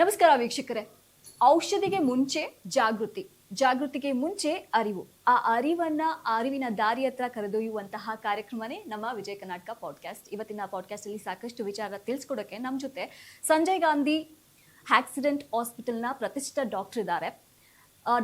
ನಮಸ್ಕಾರ ವೀಕ್ಷಕರೇ. ಔಷಧಿಗೆ ಮುಂಚೆ ಜಾಗೃತಿ, ಜಾಗೃತಿಗೆ ಮುಂಚೆ ಅರಿವು, ಆ ಅರಿವಿನ ದಾರಿ ಹತ್ರ ಕರೆದೊಯ್ಯುವಂತಹ ಕಾರ್ಯಕ್ರಮನೇ ನಮ್ಮ ವಿಜಯ ಕರ್ನಾಟಕ ಪಾಡ್ಕಾಸ್ಟ್. ಇವತ್ತಿನ ಪಾಡ್ಕಾಸ್ಟ್ ಅಲ್ಲಿ ಸಾಕಷ್ಟು ವಿಚಾರ ತಿಳಿಸ್ಕೊಡೋಕೆ ನಮ್ಮ ಜೊತೆ ಸಂಜಯ್ ಗಾಂಧಿ ಆಕ್ಸಿಡೆಂಟ್ ಹಾಸ್ಪಿಟಲ್ನ ಪ್ರತಿಷ್ಠಿತ ಡಾಕ್ಟರ್ ಇದ್ದಾರೆ.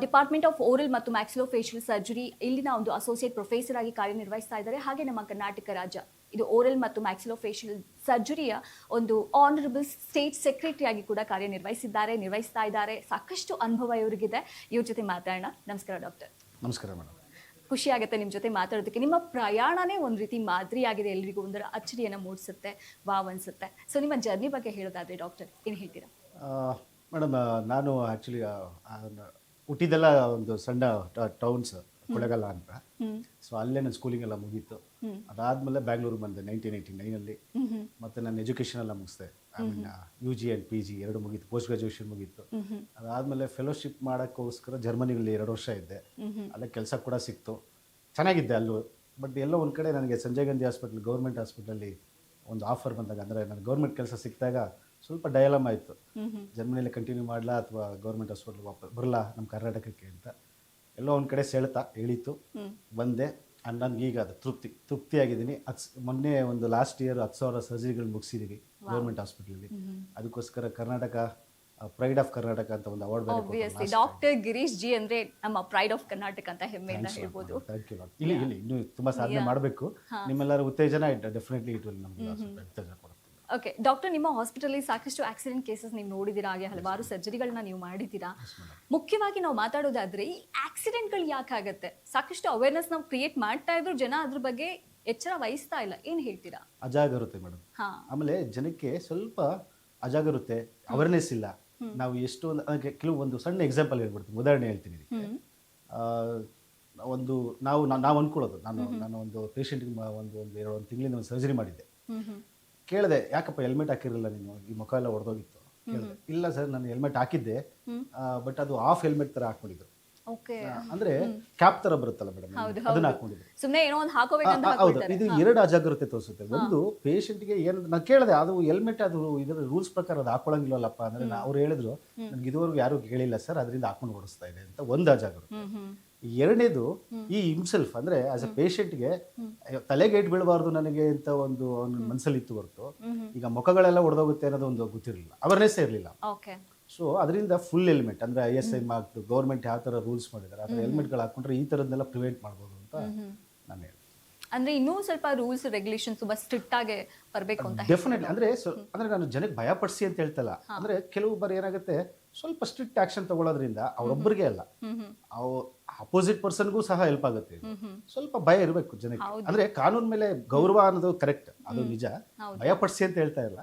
ಡಿಪಾರ್ಟ್ಮೆಂಟ್ ಆಫ್ ಓರಲ್ ಮತ್ತು ಮ್ಯಾಕ್ಸಿಲೋಫೇಶಿಯಲ್ ಸರ್ಜರಿ ಇಲ್ಲಿನ ಒಂದು ಅಸೋಸಿಯೇಟ್ ಪ್ರೊಫೆಸರ್ ಆಗಿ ಕಾರ್ಯನಿರ್ವಹಿಸ್ತಾ ಇದ್ದಾರೆ. ಹಾಗೆ ನಮ್ಮ ಕರ್ನಾಟಕ ರಾಜ್ಯ ಇದು ಓರಲ್ ಮತ್ತು ಮ್ಯಾಕ್ಸಿಲೋಫೇಶಿಯಲ್ ಸರ್ಜರಿಯ ಒಂದು ಆನರಬಲ್ ಸ್ಟೇಟ್ ಸೆಕ್ರೆಟರಿ ಆಗಿ ಕೂಡ ನಿರ್ವಹಿಸ್ತಾ ಇದ್ದಾರೆ. ಸಾಕಷ್ಟು ಅನುಭವ ಇವರಿಗಿದೆ. ಇವ್ರ ಜೊತೆ ಮಾತಾಡೋಣ. ನಮಸ್ಕಾರ ಡಾಕ್ಟರ್. ನಮಸ್ಕಾರ ಮೇಡಮ್. ಖುಷಿ ಆಗುತ್ತೆ ನಿಮ್ಮ ಜೊತೆ ಮಾತಾಡೋದಕ್ಕೆ. ನಿಮ್ಮ ಪ್ರಯಾಣನೇ ಒಂದು ರೀತಿ ಮಾದರಿಯಾಗಿದೆ, ಎಲ್ರಿಗೂ ಒಂದರ ಅಚ್ಚರಿಯನ್ನು ಮೂಡಿಸುತ್ತೆ, ವಾವ್ ಅನ್ಸುತ್ತೆ. ಸೊ ನಿಮ್ಮ ಜರ್ನಿ ಬಗ್ಗೆ ಹೇಳೋದಾದ್ರೆ ಡಾಕ್ಟರ್ ಏನು ಹೇಳ್ತೀರಾ? ಮೇಡಮ್, ನಾನು ಆ್ಯಕ್ಚುಲಿ ಹುಟ್ಟಿದೆಲ್ಲ ಒಂದು ಸಣ್ಣ ಟೌನ್ಸ್, ಕೊಳ್ಳೇಗಾಲ ಅಂತ. ಸೊ ಅಲ್ಲೇ ನನ್ನ ಸ್ಕೂಲಿಂಗ್ ಎಲ್ಲ ಮುಗೀತು. ಅದಾದಮೇಲೆ ಬ್ಯಾಂಗ್ಳೂರಿಗೆ ಬಂದೆ 1989 ಮತ್ತು ನನ್ನ ಎಜುಕೇಷನ್ ಎಲ್ಲ ಮುಗಿಸ್ದೆ. I mean UG and PG ಎರಡು ಮುಗೀತು, ಪೋಸ್ಟ್ ಗ್ರಾಜುಯೇಷನ್ ಮುಗೀತು. ಅದಾದಮೇಲೆ ಫೆಲೋಶಿಪ್ ಮಾಡೋಕ್ಕೋಸ್ಕರ ಜರ್ಮನಿಯಲ್ಲಿ 2 ವರ್ಷ ಇದ್ದೆ. ಅಲ್ಲೇ ಕೆಲಸ ಕೂಡ ಸಿಕ್ತು, ಚೆನ್ನಾಗಿದ್ದೆ ಅಲ್ಲೂ. ಬಟ್ ಎಲ್ಲೋ ಒಂದು ಕಡೆ ನನಗೆ ಸಂಜಯ್ ಗಾಂಧಿ ಹಾಸ್ಪಿಟಲ್, ಗೌರ್ಮೆಂಟ್ ಹಾಸ್ಪಿಟಲಲ್ಲಿ ಒಂದು ಆಫರ್ ಬಂದಾಗ, ಅಂದರೆ ನನಗೆ ಗೌರ್ಮೆಂಟ್ ಕೆಲಸ ಸಿಕ್ಕಿದಾಗ ಸ್ವಲ್ಪ ಡಯಲಮ್ ಆಯಿತು. ಜರ್ಮನಿಯಲ್ಲಿ ಕಂಟಿನ್ಯೂ ಮಾಡಲಾ ಅಥವಾ ಗೌರ್ಮೆಂಟ್ ಹಾಸ್ಪಿಟ್ಲ್ ವಾಪಸ್ ಬರಲ್ಲ ನಮ್ಮ ಕರ್ನಾಟಕಕ್ಕೆ ಅಂತ. ಎಲ್ಲೋ ಒಂದು ಕಡೆ ಎಳೀತು, ಬಂದೆ. ಆ್ಯಂಡ್ ನನಗೆ ಈಗ ಅದು ತೃಪ್ತಿಯಾಗಿದ್ದೀನಿ. ಮೊನ್ನೆ ಒಂದು ಲಾಸ್ಟ್ ಇಯರ್ 10,000 ಸರ್ಜರಿಗಳು ಮುಗಿಸಿದ್ದೀವಿ ಗೌರ್ಮೆಂಟ್ ಹಾಸ್ಪಿಟಲಲ್ಲಿ. ಅದಕ್ಕೋಸ್ಕರ ಕರ್ನಾಟಕ ಪ್ರೈಡ್ ಆಫ್ ಕರ್ನಾಟಕ ಅಂತ ಒಂದು ಅವಾರ್ಡ್ ಬೇರೆ. ಡಾಕ್ಟರ್ ಗಿರೀಶ್ ಜಿ ಅಂದ್ರೆ ನಮ್ಮ ಪ್ರೈಡ್ ಆಫ್ ಕರ್ನಾಟಕ ಅಂತ ಹೆಮ್ಮೆಯಿಂದ ಹೇಳ್ಬೋದು. ಇಲ್ಲಿ ಇನ್ನೂ ತುಂಬಾ ಸಾಧನೆ ಮಾಡಬೇಕು. ನಿಮ್ಮೆಲ್ಲರ ಉತ್ತೇಜನ ಡೆಫಿನೆಟ್ಲಿ ಇಟ್ ವಿಲ್ ನಮಗೆ ಉತ್ತೇಜನ ಕೊಡುತ್ತೆ. ಓಕೆ ಡಾಕ್ಟರ್, ನಿಮ್ಮ ಹಾಸ್ಪಿಟಲ್ ಸಾಕಷ್ಟು ಆಕ್ಸಿಡೆಂಟ್ ಕೇಸಸ್ ನೀವು ನೋಡಿದ್ದೀರಾ, ಹಾಗೆ ಹಲವಾರು ಸರ್ಜರಿಗಳನ್ನ ನೀವು ಮಾಡಿದ್ದೀರಾ. ಮುಖ್ಯವಾಗಿ ನಾವು ಮಾತಾಡೋದಾದ್ರೆ ಈ ಆಕ್ಸಿಡೆಂಟ್ಗಳು ಯಾಕಾಗತ್ತೆ? ಸಾಕಷ್ಟು ಅವೇರ್ನೆಸ್ ನಾವು ಕ್ರಿಯೇಟ್ ಮಾಡ್ತಾ ಇದ್ರು, ಜನ ಅದ್ರ ಬಗ್ಗೆ ಎಚ್ಚರ ವಹಿಸ್ತಾ ಇಲ್ಲ. ಏನ್ ಹೇಳ್ತೀರಾ? ಅಜಾಗರೂಕತೆ ಮೇಡಮ್. ಆಮೇಲೆ ಜನಕ್ಕೆ ಸ್ವಲ್ಪ ಅಜಾಗರೂಕತೆ, ಅವೇರ್ನೆಸ್ ಇಲ್ಲ. ನಾವು ಎಷ್ಟು ಕೆಲವೊಂದು ಸಣ್ಣ ಎಕ್ಸಾಂಪಲ್ ಹೇಳ್ಬಿಡ್ತೀನಿ, ಉದಾಹರಣೆ ಹೇಳ್ತೀನಿ. ಒಂದು ನಾವು ಅನ್ಕೊಳ್ಳೋದು, ನಾನು ಒಂದು ಪೇಷಂಟ್ಗೆ ಒಂದು 2 ತಿಂಗಳಿಂದ ಒಂದು ಸರ್ಜರಿ ಮಾಡಿದ್ದೆ. ಕೇಳಿದೆ, ಯಾಕಪ್ಪ ಹೆಲ್ಮೆಟ್ ಹಾಕಿರಲಿಲ್ಲ ನೀನು, ಈ ಮುಖ ಎಲ್ಲ ಹೊಡೆದೋಗಿತ್ತು. ಕೇಳಿದೆ, ಇಲ್ಲ ಸರ್ ನಾನು ಹೆಲ್ಮೆಟ್ ಹಾಕಿದ್ದೆ, ಬಟ್ ಅದು ಆಫ್ ಹೆಲ್ಮೆಟ್ ತರ ಹಾಕೊಂಡಿದ್ರು. ಅಂದ್ರೆ ಕ್ಯಾಪ್ ತರ ಬರುತ್ತಲ್ಲ ಮೇಡಮ್, ಅದನ್ನ ಹಾಕೊಂಡಿದ್ರು. ಹೌದು, ಇದು 2 ಅಜಾಗರೂಕತೆ ತೋರಿಸುತ್ತೆ. ಒಂದು ಪೇಷಂಟ್ಗೆ ಏನು, ನಾನು ಕೇಳಿದೆ, ಅದು ಹೆಲ್ಮೆಟ್ ಅದು ಇದರ ರೂಲ್ಸ್ ಪ್ರಕಾರ ಅದು ಹಾಕೊಳ್ಳಂಗಿಲ್ಲಲ್ಲಪ್ಪ ಅಂದ್ರೆ, ಅವ್ರು ಹೇಳಿದ್ರು ನನ್ಗೆ ಇದುವರೆಗೂ ಯಾರು ಕೇಳಿಲ್ಲ ಸರ್, ಅದರಿಂದ ಹಾಕೊಂಡು ಓಡಿಸ್ತಾ ಇದೆ ಅಂತ. ಒಂದು ಅಜಾಗರೂಕತೆ. ಎರಡನೇದು ಈ ಹಿಮ್ಸೆಲ್ಫ್, ಅಂದ್ರೆ ಆಸ್ ಅ ಪೇಷಂಟ್ಗೆ ತಲೆಗೆ ಏಟ್ ಬೀಳಬಾರ್ದು ನನಗೆ ಅಂತ ಒಂದು ಮನಸ್ಸಲ್ಲಿ ಇತ್ತು ಹೊರತು, ಈಗ ಮುಖಗಳೆಲ್ಲ ಹೊಡೆದೋಗುತ್ತೆ ಅನ್ನೋದು ಒಂದು ಗೊತ್ತಿರಲಿಲ್ಲ, ಅವೇರ್ನೆಸ್ ಇರಲಿಲ್ಲ. ಸೊ ಅದರಿಂದ ಫುಲ್ ಹೆಲ್ಮೆಟ್ ಅಂದ್ರೆ ISI ಮಾರ್ಕ್ ಗೌರ್ಮೆಂಟ್ ಯಾವ ತರ ರೂಲ್ಸ್ ಮಾಡಿದ್ದಾರೆ, ಆ ಥರ ಹೆಲ್ಮೆಟ್ಗಳು ಹಾಕೊಂಡ್ರೆ ಈ ಥರದ್ದೆಲ್ಲ ಪ್ರಿವೆಂಟ್ ಮಾಡ್ಬೋದು ಅಂತ ನಾನು ಹೇಳ್ತೀನಿ. ಅಂದ್ರೆ ಇನ್ನೂ ಸ್ವಲ್ಪ ರೂಲ್ಸ್ ರೆಗ್ಯುಲೇಷನ್ ತುಂಬಾ ಸ್ಟ್ರಿಕ್ಟ್ ಆಗಿ ಬರಬೇಕು ಅಂತ. ಡೆಫಿನೆಟ್ಲಿ. ಅಂದ್ರೆ ನಾನು ಜನಕ್ಕೆ ಭಯಪಡಿಸಿ ಅಂತ ಹೇಳ್ತಲ್ಲ. ಅಂದ್ರೆ ಕೆಲವು ಬಾರಿ ಏನಾಗುತ್ತೆ, ಸ್ವಲ್ಪ ಸ್ಟ್ರಿಕ್ಟ್ ಆಕ್ಷನ್ ತಗೊಳ್ಳೋದ್ರಿಂದ ಅವರೊಬ್ಬರಿಗೆ ಅಲ್ಲ, ಅಪೋಸಿಟ್ ಪರ್ಸನ್ಗೂ ಸಹ ಹೆಲ್ಪ್ ಆಗುತ್ತೆ. ಸ್ವಲ್ಪ ಭಯ ಇರಬೇಕು ಜನಕ್ಕೆ. ಅಂದ್ರೆ ಕಾನೂನು ಮೇಲೆ ಗೌರವ ಅನ್ನೋದು ಕರೆಕ್ಟ್, ಅದು ನಿಜ. ಭಯಪಡಿಸಿ ಅಂತ ಹೇಳ್ತಾ ಇಲ್ಲ.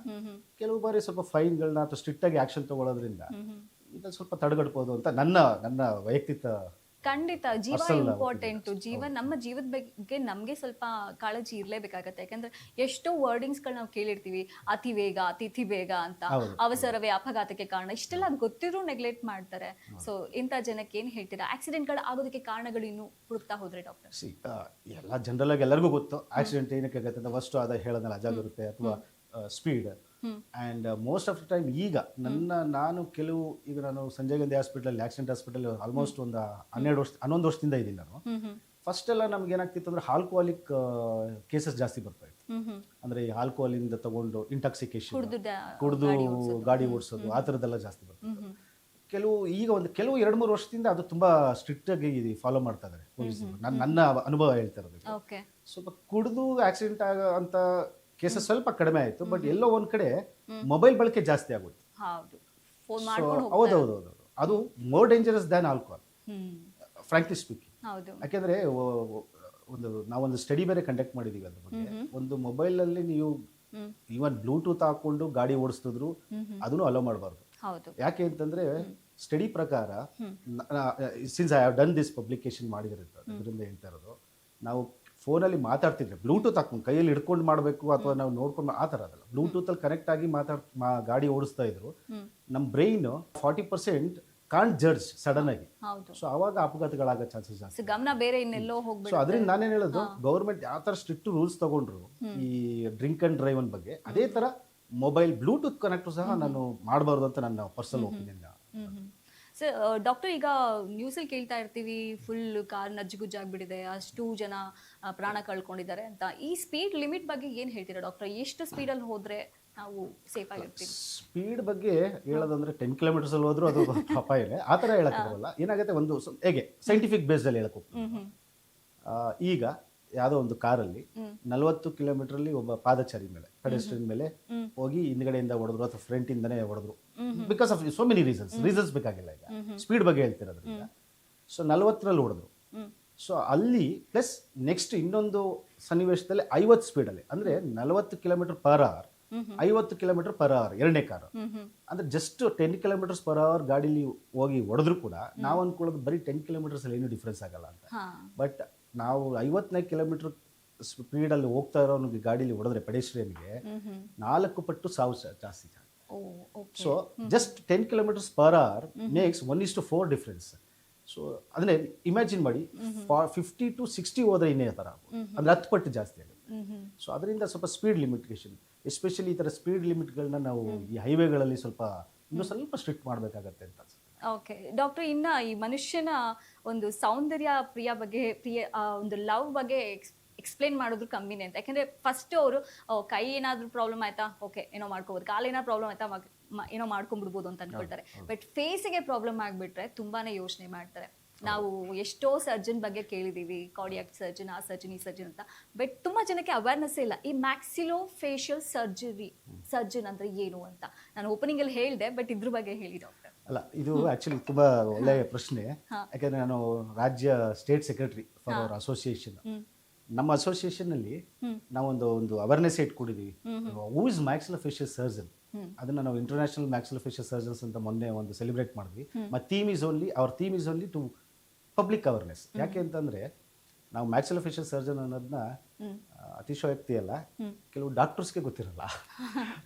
ಕೆಲವು ಬಾರಿ ಸ್ವಲ್ಪ ಫೈನ್ಗಳನ್ನ ಅಥವಾ ಸ್ಟ್ರಿಕ್ಟ್ ಆಗಿ ಆಕ್ಷನ್ ತಗೊಳ್ಳೋದ್ರಿಂದ ಇದನ್ನ ಸ್ವಲ್ಪ ತಡೆಗಟ್ಬೋದು ಅಂತ ನನ್ನ ವೈಯಕ್ತಿಕ. ಖಂಡಿತ, ಜೀವ ಇಂಪಾರ್ಟೆಂಟ್. ನಮ್ಮ ಜೀವದ ಬಗ್ಗೆ ನಮ್ಗೆ ಸ್ವಲ್ಪ ಕಾಳಜಿ ಇರ್ಲೇಬೇಕಾಗತ್ತೆ. ಯಾಕಂದ್ರೆ ಎಷ್ಟೋ ವರ್ಡಿಂಗ್ಸ್ ಗಳು ನಾವು ಕೇಳಿರ್ತೀವಿ, ಅತಿ ವೇಗ, ಅತಿಥಿ ವೇಗ ಅಂತ, ಅವಸರವೇ ಅಪಘಾತಕ್ಕೆ ಕಾರಣ. ಇಷ್ಟೆಲ್ಲ ಗೊತ್ತಿದ್ರು ನೆಗ್ಲೆಕ್ಟ್ ಮಾಡ್ತಾರೆ. ಸೊ ಇಂಥ ಜನಕ್ಕೆ ಏನ್ ಹೇಳ್ತೀರಾ? ಆಕ್ಸಿಡೆಂಟ್ ಗಳು ಆಗೋದಕ್ಕೆ ಕಾರಣಗಳು ಇನ್ನು ಹುಡುಕ್ತಾ ಹೋದ್ರೆ ಡಾಕ್ಟರ್? ಎಲ್ಲ ಜನರಲ್ ಆಗಿ ಎಲ್ಲರಿಗೂ ಗೊತ್ತು ಆಕ್ಸಿಡೆಂಟ್ ಏನಕ್ಕೆ ಆಗುತ್ತೆ ಅಂತ. ಫಸ್ಟ್ ಅದ ಹೇಳೋದಲ್ಲ, ಅಜಾಗರೂಕತೆ ಅಥವಾ speed. And most of the time ಈಗ ನಾನು Sanjay Gandhi hospital, accident hospital almost ಒಂದು 11 ವರ್ಷದಿಂದ ಇದ್ದೀನಿ ನಾನು. ಫಸ್ಟ್ ಎಲ್ಲ ನಮ್ಗೆ ಏನಾಗ್ತಿತ್ತು ಅಂದ್ರೆ ಆಲ್ಕೋಹಾಲಿಕ್ ಕೇಸಸ್ ಜಾಸ್ತಿ ಬರ್ತಾ ಇತ್ತು. ಅಂದ್ರೆ ಈ ಆಲ್ಕೋಹಾಲಿಂದ ತಗೊಂಡು ಇಂಟಾಕ್ಸಿಕೇಶನ್, ಕುಡಿದು ಗಾಡಿ ಓಡಿಸೋದು, ಆ ಥರದ್ದೆಲ್ಲ ಜಾಸ್ತಿ ಬರ್ತಿತ್ತು. ಕೆಲವು 2-3 ವರ್ಷದಿಂದ ಅದು ತುಂಬಾ ಸ್ಟ್ರಿಕ್ಟ್ ಆಗಿ ಫಾಲೋ ಮಾಡ್ತಾ ಇದ್ದಾರೆ ಪೊಲೀಸರು. ನನ್ನ ಅನುಭವ ಹೇಳ್ತಾ ಇರೋದು. ಸ್ವಲ್ಪ ಕುಡಿದು ಆಕ್ಸಿಡೆಂಟ್ ಅಂತ ಕೇಸಸ್ ಸ್ವಲ್ಪ ಕಡಿಮೆ ಆಯಿತು. ಬಟ್ ಎಲ್ಲೋ ಒಂದು ಕಡೆ ಮೊಬೈಲ್ ಬಳಕೆ ಜಾಸ್ತಿ ಆಗುತ್ತೆ. ಹೌದೌದು, ಅದು more dangerous than alcohol, frankly speaking. ಯಾಕೆಂದ್ರೆ ನಾವೊಂದು ಸ್ಟಡಿ ಬೇರೆ ಕಂಡಕ್ಟ್ ಮಾಡಿದೀವಿ ಅದ್ರ ಬಗ್ಗೆ. ಒಂದು ಮೊಬೈಲಲ್ಲಿ ನೀವು ಈವನ್ ಬ್ಲೂಟೂತ್ ಹಾಕೊಂಡು ಗಾಡಿ ಓಡಿಸಿದ್ರು ಅದನ್ನು ಅಲೋ ಮಾಡಬಾರ್ದು. ಯಾಕೆ ಅಂತಂದ್ರೆ ಸ್ಟಡಿ ಪ್ರಕಾರ, since I have done this publication ಮಾಡಿದಿರುತ್ತೆ, ಅದರಿಂದ ಹೇಳ್ತಾ ಇರೋದು, ನಾವು ಫೋನಲ್ಲಿ ಮಾತಾಡ್ತಿದ್ರೆ ಬ್ಲೂಟೂತ್ ಹಾಕೊಂಡು ಕೈಯಲ್ಲಿ ಹಿಡ್ಕೊಂಡು ಮಾಡಬೇಕು ಅಥವಾ ನಾವು ನೋಡ್ಕೊಂಡು ಆ ಥರ ಅದಲ್ಲ. ಬ್ಲೂಟೂತಲ್ಲಿ ಕನೆಕ್ಟ್ ಆಗಿ ಗಾಡಿ ಓಡಿಸ್ತಾ ಇದ್ರು, ನಮ್ಮ ಬ್ರೈನ್ 40% ಕಾಂಟ್ ಜಡ್ಜ್ ಸಡನ್ ಆಗಿ. ಸೊ ಅವಾಗ ಅಪಘಾತಗಳಾಗೋ ಚಾನ್ಸಸ್ ಜಾಸ್ತಿ. ಸೊ ಅದರಿಂದ ನಾನೇನು ಹೇಳೋದು, ಗೌರ್ಮೆಂಟ್ ಯಾವ ಥರ ಸ್ಟ್ರಿಕ್ಟ್ ರೂಲ್ಸ್ ತಗೊಂಡ್ರು ಈ ಡ್ರಿಂಕ್ ಅಂಡ್ ಡ್ರೈವ್ ಬಗ್ಗೆ, ಅದೇ ಥರ ಮೊಬೈಲ್ ಬ್ಲೂಟೂತ್ ಕನೆಕ್ಟು ಸಹ ನಾನು ಮಾಡಬಾರ್ದು ಅಂತ ನನ್ನ ಪರ್ಸನಲ್ ಒಪಿನಿಯನ್. ಸರ್ ಡಾಕ್ಟರ್, ಈಗ ನ್ಯೂಸಲ್ಲಿ ಕೇಳ್ತಾ ಇರ್ತೀವಿ ಫುಲ್ ಕಾರ್ ನಜ್ಜುಗುಜ್ಜಾಗ್ಬಿಟ್ಟಿದೆ, ಅಷ್ಟು ಜನ ಪ್ರಾಣ ಕಳ್ಕೊಂಡಿದ್ದಾರೆ ಅಂತ. ಈ ಸ್ಪೀಡ್ ಲಿಮಿಟ್ ಬಗ್ಗೆ ಏನು ಹೇಳ್ತೀರಾ ಡಾಕ್ಟರ್? ಎಷ್ಟು ಸ್ಪೀಡಲ್ಲಿ ಹೋದ್ರೆ ನಾವು ಸೇಫ್ ಆಗಿರ್ತೀವಿ? ಸ್ಪೀಡ್ ಬಗ್ಗೆ ಹೇಳೋದಂದ್ರೆ 10 ಕಿಲೋಮೀಟರ್ಸ್ ಅಲ್ಲಿ ಹೋದ್ರೂ ಅದು ಅಪಾಯ ಇಲ್ಲ, ಆ ಥರ ಹೇಳಕ್ಕೆ ಬರಲ್ಲ. ಏನಾಗುತ್ತೆ, ಒಂದು ಹೇಗೆ ಸೈಂಟಿಫಿಕ್ ಬೇಸ್ದಲ್ಲಿ ಹೇಳಕ್ಕೆ ಹೋಗ್ತೀನಿ. ಈಗ ಯಾವುದೋ ಒಂದು ಕಾರಲ್ಲಿ 40 ಕಿಲೋಮೀಟರ್ಲಿ ಒಬ್ಬ ಪಾದಚಾರಿ ಮೇಲೆ, ಪೆಡೆಸ್ಟ್ರಿಯನ್ ಮೇಲೆ ಹೋಗಿ ಹಿಂದ್ಗಡೆಯಿಂದ ಹೊಡೆದ್ರು ಅಥವಾ ಫ್ರಂಟ್ ಇಂದನೇ ಹೊಡೆದ್ರು, because of so many reasons ಬೇಕಾಗಿಲ್ಲ. ಈಗ ಸ್ಪೀಡ್ ಬಗ್ಗೆ ಹೇಳ್ತಿರೋದು. ಈಗ ಸೊ 40ರಲ್ಲಿ ಹೊಡೆದ್ರು. ಸೊ ಅಲ್ಲಿ ಪ್ಲಸ್ ನೆಕ್ಸ್ಟ್ ಇನ್ನೊಂದು ಸನ್ನಿವೇಶದಲ್ಲಿ 50 ಸ್ಪೀಡಲ್ಲಿ, ಅಂದ್ರೆ 40 kilometre per hour, 50 kilometre per hour ಎರಡನೇ ಕಾರು. ಅಂದ್ರೆ ಜಸ್ಟ್ 10 ಕಿಲೋಮೀಟರ್ಸ್ ಪರ್ ಅವರ್ ಗಾಡಿಲಿ ಹೋಗಿ ಹೊಡೆದ್ರು ಕೂಡ ನಾವು ಅನ್ಕೊಳ್ಳೋದು ಬರೀ 10 ಕಿಲೋಮೀಟರ್ಸ್ ಅಲ್ಲಿ ಏನು ಡಿಫ್ರೆನ್ಸ್ ಆಗಲ್ಲ ಅಂತ. ಬಟ್ ನಾವು 54 ಕಿಲೋಮೀಟರ್ ಸ್ಪೀಡಲ್ಲಿ ಹೋಗ್ತಾ ಇರೋ ಗಾಡಿಲಿ ಹೊಡೆದ್ರೆ ಪೆಡೆಸ್ಟ್ರಿಯನ್ಗೆ 4 ಪಟ್ಟು ಸಾವು ಜಾಸ್ತಿ. So just 10 kilometres per hour makes 1:4 difference. So ಅದನ್ನೇ ಇಮ್ಯಾಜಿನ್ ಮಾಡಿ, 50 to 60 ಹೋದ್ರೆ ಇನ್ನೇ ಥರ, ಅಂದ್ರೆ 10 ಪಟ್ಟು ಜಾಸ್ತಿ ಆಗುತ್ತೆ. ಸೊ ಅದರಿಂದ ಸ್ವಲ್ಪ ಸ್ಪೀಡ್ ಲಿಮಿಟೇಷನ್, ಎಸ್ಪೆಷಲಿ ಈ ಥರ ಸ್ಪೀಡ್ ಲಿಮಿಟ್ಗಳನ್ನ ನಾವು ಈ ಹೈವೇಗಳಲ್ಲಿ ಇನ್ನೂ ಸ್ವಲ್ಪ ಸ್ಟ್ರಿಕ್ಟ್ ಮಾಡಬೇಕಾಗತ್ತೆ ಅಂತ ಅನ್ಸುತ್ತೆ. ಓಕೆ ಡಾಕ್ಟರ್, ಇನ್ನ ಈ ಮನುಷ್ಯನ ಒಂದು ಸೌಂದರ್ಯ ಒಂದು ಲವ್ ಬಗ್ಗೆ ಎಕ್ಸ್ಪ್ಲೇನ್ ಮಾಡೋದು ಕಮ್ಮಿನೇ ಅಂತ. ಯಾಕಂದ್ರೆ ಫಸ್ಟ್ ಅವರು ಕೈ ಏನಾದ್ರೂ ಪ್ರಾಬ್ಲಮ್ ಆಯ್ತಾ, ಓಕೆ ಏನೋ ಮಾಡ್ಕೋಬೋದು, ಕಾಲು ಏನಾದ್ರು ಪ್ರಾಬ್ಲಮ್ ಆಯ್ತಾ ಏನೋ ಮಾಡ್ಕೊಂಡ್ಬಿಡ್ಬೋದು ಅಂತ ಅನ್ಕೊಳ್ತಾರೆ. ಬಟ್ ಫೇಸಿಗೆ ಪ್ರಾಬ್ಲಮ್ ಆಗ್ಬಿಟ್ರೆ ತುಂಬಾನೇ ಯೋಚನೆ ಮಾಡ್ತಾರೆ. ನಾವು ಎಷ್ಟೋ ಸರ್ಜನ್ ಬಗ್ಗೆ ಕೇಳಿದೀವಿ, ಕಾರ್ಡಿಯಾಕ್ ಸರ್ಜನ್, ಆ ಸರ್ಜನ್, ಈ ಸರ್ಜನ್ ಅಂತ. ಬಟ್ ತುಂಬಾ ಜನಕ್ಕೆ ಅವೇರ್ನೆಸ್ ಇಲ್ಲ ಈ ಮ್ಯಾಕ್ಸಿಲೋ ಫೇಶಿಯಲ್ ಸರ್ಜನ್ ಅಂದ್ರೆ ಏನು ಅಂತ. ನಾನು ಓಪನಿಂಗ್ ಅಲ್ಲಿ ಹೇಳಿದೆ, ಬಟ್ ಇದ್ರ ಬಗ್ಗೆ ಹೇಳಿ ಡಾಕ್ಟರ್. ಅಲ್ಲ, ಇದು ಆಕ್ಚುಲಿ ತುಂಬಾ ಒಳ್ಳೆಯ ಪ್ರಶ್ನೆ. ಯಾಕಂದ್ರೆ ನಾನು ರಾಜ್ಯ state secretary for our association. ನಮ್ಮ ಅಸೋಸಿಯೇಷನ್ ಅಲ್ಲಿ ನಾವೊಂದು ಅವೇರ್ನೆಸ್ ಇಟ್ಕೊಂಡಿದೀವಿ, ಹೂ ಇಸ್ ಮ್ಯಾಕ್ಸಿಲೋಫೇಶಿಯಲ್ ಸರ್ಜನ್. ಅದನ್ನ ನಾವು ಇಂಟರ್ನ್ಯಾಷನಲ್ ಮ್ಯಾಕ್ಸಿಲೋಫೇಶಿಯಲ್ ಸರ್ಜನ್ಸ್ ಅಂತ ಮೊನ್ನೆ ಒಂದು ಸೆಲೆಬ್ರೇಟ್ ಮಾಡಿದ್ವಿ. Our theme is only to public awareness. ಯಾಕೆ ಅಂತಂದ್ರೆ ನಾವು ಮ್ಯಾಕ್ಸಿಲೋಫೇಶಿಯಲ್ ಸರ್ಜನ್ ಅನ್ನೋದನ್ನ ಅತಿಶಯೋಕ್ತಿ ಅಲ್ಲ, ಕೆಲವು ಡಾಕ್ಟರ್ಸ್ಗೆ ಗೊತ್ತಿರಲ್ಲ.